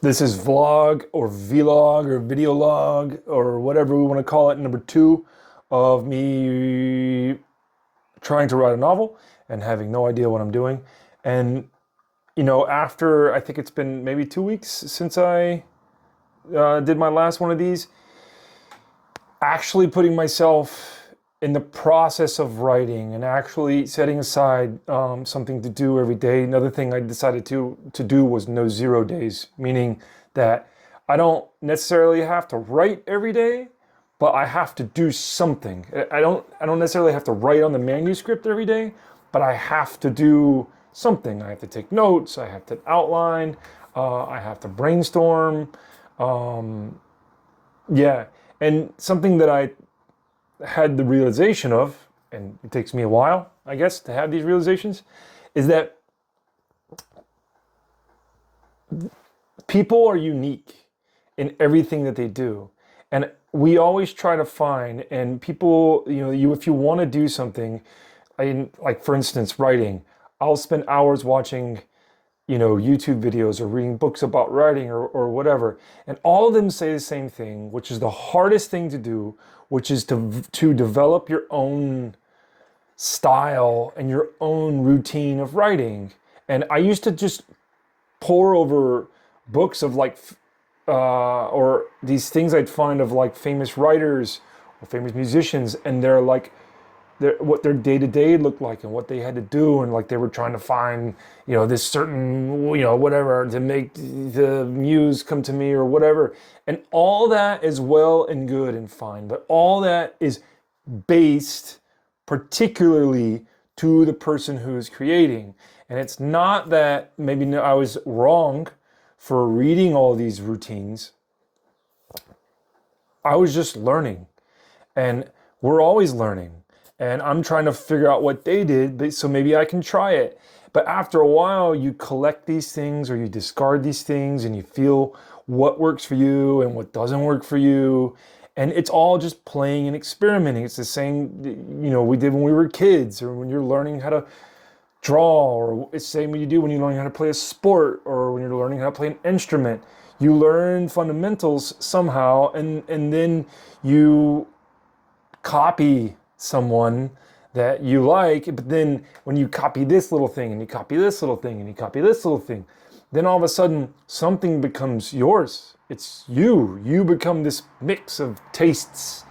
This is vlog or vlog or video log or whatever we want to call it, number 2 of me trying to write a novel and having no idea what I'm doing. And, after I think it's been maybe 2 weeks since I did my last one of these, actually putting myself in the process of writing and actually setting aside something to do every day. Another thing I decided to do was no 0 days, meaning that I don't necessarily have to write every day, but I have to do something. I don't necessarily have to write on the manuscript every day, but I have to do something. I have to take notes, I have to outline, I have to brainstorm. Yeah, and something that I had the realization of, and it takes me a while, I guess, to have these realizations, is that people are unique in everything that they do. And we always try to find, and people, if you want to do something, like for instance, writing, I'll spend hours watching YouTube videos or reading books about writing or whatever. And all of them say the same thing, which is the hardest thing to do, which is to develop your own style and your own routine of writing. And I used to just pore over books of or these things I'd find of like famous writers or famous musicians, and they're like, what their day-to-day looked like and what they had to do, and like they were trying to find this certain whatever to make the muse come to me or whatever. And all that is well and good and fine, but all that is based particularly to the person who is creating. And it's not that maybe I was wrong for reading all these routines. I was just learning, and we're always learning. And I'm trying to figure out what they did, so maybe I can try it. But after a while, you collect these things or you discard these things, and you feel what works for you and what doesn't work for you. And it's all just playing and experimenting. It's the same, we did when we were kids, or when you're learning how to draw, or it's the same when you do when you're learning how to play a sport, or when you're learning how to play an instrument. You learn fundamentals somehow, and then you copy someone that you like, but then when you copy this little thing and you copy this little thing and you copy this little thing, then all of a sudden something becomes yours. It's you become this mix of tastes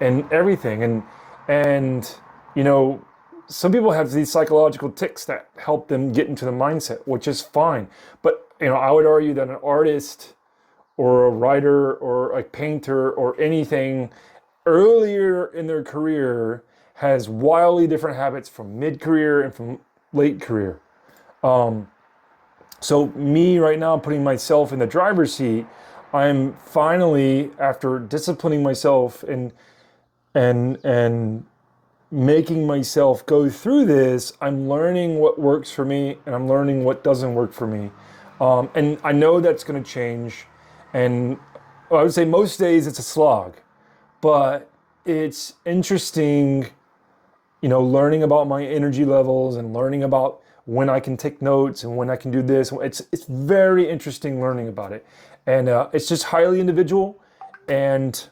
and everything. And some people have these psychological tics that help them get into the mindset, which is fine. But I would argue that an artist or a writer or a painter or anything earlier in their career has wildly different habits from mid-career and from late career. So me right now, putting myself in the driver's seat, I'm finally, after disciplining myself and making myself go through this, I'm learning what works for me and I'm learning what doesn't work for me. And I know that's going to change. And I would say most days it's a slog. But it's interesting, learning about my energy levels and learning about when I can take notes and when I can do this. It's very interesting learning about it. And it's just highly individual, and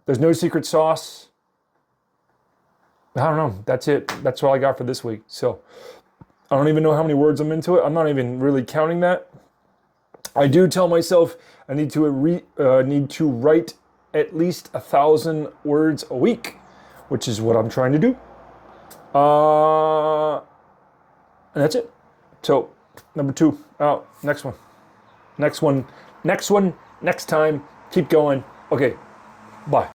there's no secret sauce. I don't know. That's it. That's all I got for this week. So I don't even know how many words I'm into it. I'm not even really counting that. I do tell myself I need to write at least 1,000 words a week, which is what I'm trying to do. And that's it. So, number 2 out. Next one. Next time. Keep going. Okay. Bye.